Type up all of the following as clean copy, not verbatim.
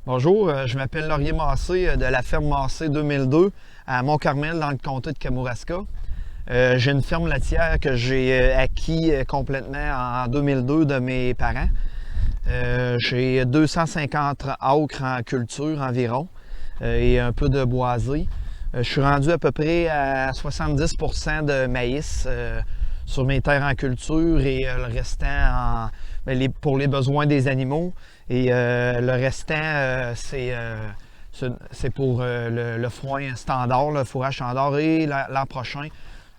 Bonjour, je m'appelle Laurier Massé de la ferme Massé 2002 à Mont-Carmel dans le comté de Kamouraska. J'ai une ferme laitière que j'ai acquis complètement en 2002 de mes parents. J'ai 250 acres en culture environ et un peu de boisé. Je suis rendu à peu près à 70% de maïs sur mes terres en culture et le restant pour les besoins des animaux. Et le restant, c'est pour le foin standard, le fourrage standard. Et l'an prochain,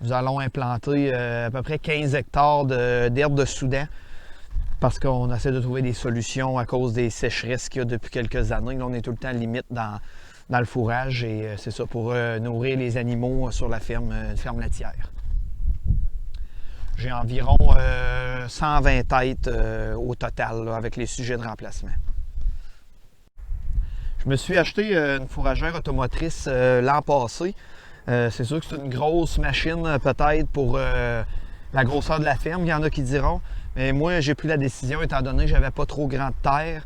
nous allons implanter à peu près 15 hectares d'herbe de Soudan parce qu'on essaie de trouver des solutions à cause des sécheresses qu'il y a depuis quelques années. Là, on est tout le temps limite dans le fourrage et c'est ça pour nourrir les animaux sur la ferme, ferme laitière. J'ai environ 120 têtes au total là, avec les sujets de remplacement. Je me suis acheté une fourragère automotrice l'an passé. C'est sûr que c'est une grosse machine peut-être pour la grosseur de la ferme, il y en a qui diront. Mais moi, j'ai pris la décision étant donné que j'avais pas trop grande terre.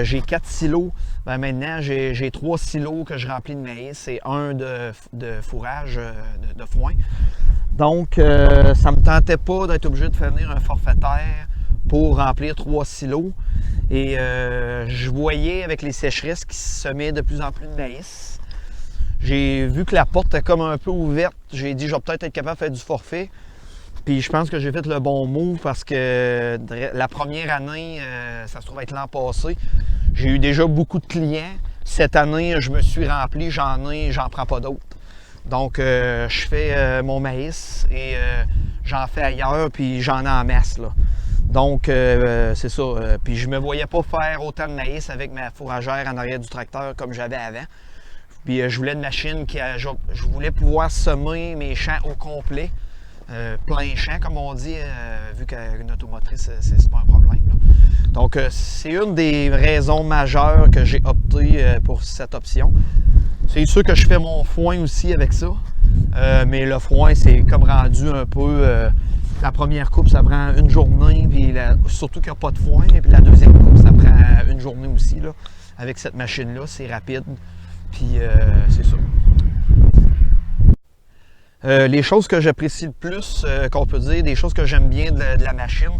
J'ai 4 silos. Maintenant, j'ai 3 silos que je remplis de maïs et un de fourrage, de foin. Donc, ça ne me tentait pas d'être obligé de faire venir un forfaitaire pour remplir 3 silos. Et je voyais avec les sécheresses qui semaient de plus en plus de maïs. J'ai vu que la porte était comme un peu ouverte. J'ai dit, je vais peut-être être capable de faire du forfait. Puis je pense que j'ai fait le bon move parce que la première année, ça se trouve être l'an passé, j'ai eu déjà beaucoup de clients. Cette année, je me suis rempli, j'en prends pas d'autres. Donc, je fais mon maïs et j'en fais ailleurs, puis j'en ai en masse, là. Donc, c'est ça. Puis je me voyais pas faire autant de maïs avec ma fourragère en arrière du tracteur comme j'avais avant. Puis je voulais une machine je voulais pouvoir semer mes champs au complet. Plein champ, comme on dit, vu qu'une automotrice, c'est pas un problème, là. Donc, c'est une des raisons majeures que j'ai opté pour cette option. C'est sûr que je fais mon foin aussi avec ça, mais le foin, c'est comme rendu un peu... la première coupe, ça prend une journée, puis surtout qu'il n'y a pas de foin, et puis la deuxième coupe, ça prend une journée aussi, là. Avec cette machine-là, c'est rapide, puis c'est ça. Les choses que j'apprécie le plus, qu'on peut dire, des choses que j'aime bien de la machine,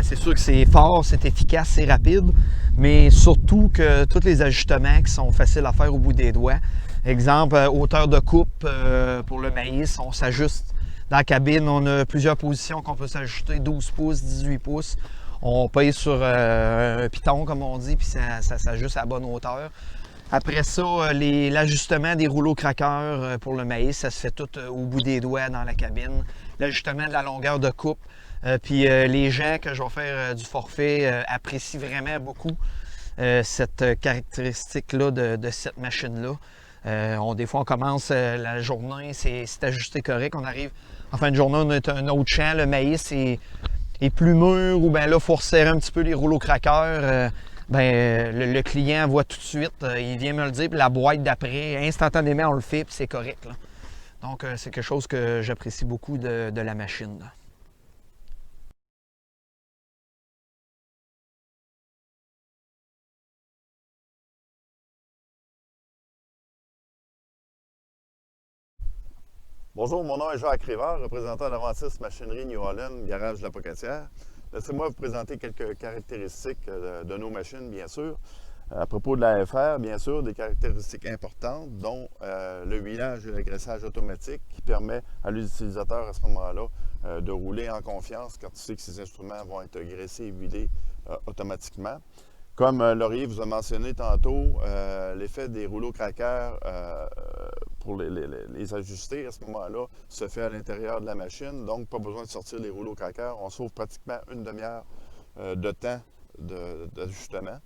c'est sûr que c'est fort, c'est efficace, c'est rapide, mais surtout que tous les ajustements qui sont faciles à faire au bout des doigts. Exemple, hauteur de coupe pour le maïs, on s'ajuste. Dans la cabine, on a plusieurs positions qu'on peut s'ajuster, 12 pouces, 18 pouces. On paye sur un piton, comme on dit, puis ça s'ajuste à la bonne hauteur. Après ça, l'ajustement des rouleaux craqueurs pour le maïs, ça se fait tout au bout des doigts dans la cabine. L'ajustement de la longueur de coupe. Puis les gens que je vais faire du forfait apprécient vraiment beaucoup cette caractéristique-là de cette machine-là. Des fois, on commence la journée, c'est ajusté correct. On arrive en fin de journée, on a un autre champ, le maïs est plus mûr, ou bien là, il faut resserrer un petit peu les rouleaux craqueurs. Le client voit tout de suite, il vient me le dire, puis la boîte d'après, instantanément, on le fait, puis c'est correct, là. Donc, c'est quelque chose que j'apprécie beaucoup de la machine, là. Bonjour, mon nom est Jacques Rivard, représentant d'Aventis Machinerie New Holland, garage de la Pocatière. Laissez-moi vous présenter quelques caractéristiques de nos machines, bien sûr. À propos de la FR, bien sûr, des caractéristiques importantes, dont le huilage et le graissage automatique qui permet à l'utilisateur à ce moment-là de rouler en confiance quand tu sais que ces instruments vont être graissés et huilés automatiquement. Comme Laurier vous a mentionné tantôt, l'effet des rouleaux craqueurs pour les ajuster à ce moment-là se fait à l'intérieur de la machine. Donc, pas besoin de sortir les rouleaux craqueurs. On sauve pratiquement une demi-heure de temps d'ajustement.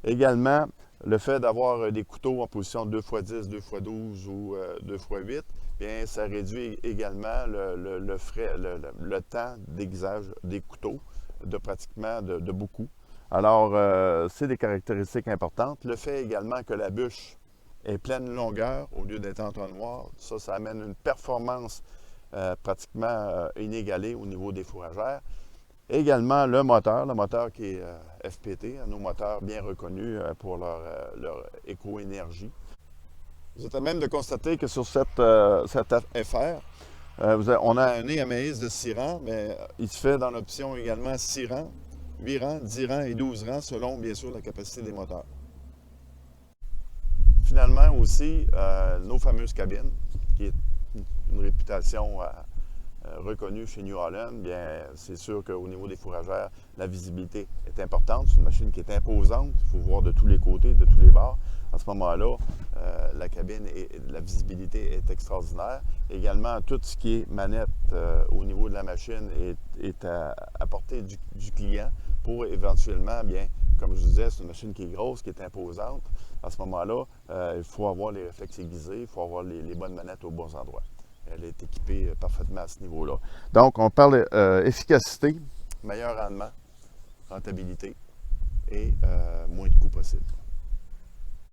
Également, le fait d'avoir des couteaux en position 2x10, 2x12 ou 2x8, bien, ça réduit également le temps d'aiguisage des couteaux de pratiquement de beaucoup. Alors, c'est des caractéristiques importantes. Le fait également que la bûche est pleine longueur au lieu d'être entonnoir, ça amène une performance pratiquement inégalée au niveau des fourragères. Également, le moteur qui est FPT, nos moteurs bien reconnus pour leur éco-énergie. Vous êtes à même de constater que sur cette FR, on a un nez à maïs de 6 rangs, mais il se fait dans l'option également 6 rangs, 8 rangs, 10 rangs et 12 rangs, selon bien sûr la capacité des moteurs. Finalement aussi, nos fameuses cabines, qui est une réputation reconnue chez New Holland, bien c'est sûr qu'au niveau des fourragères, la visibilité est importante. C'est une machine qui est imposante, il faut voir de tous les côtés, de tous les bords. À ce moment-là, la cabine et la visibilité est extraordinaire. Également, tout ce qui est manette au niveau de la machine est à portée du client pour éventuellement, bien, comme je vous disais, c'est une machine qui est grosse, qui est imposante. À ce moment-là, il faut avoir les réflexes aiguisés, il faut avoir les bonnes manettes aux bons endroits. Elle est équipée parfaitement à ce niveau-là. Donc, on parle efficacité, meilleur rendement, rentabilité et moins de coûts possibles.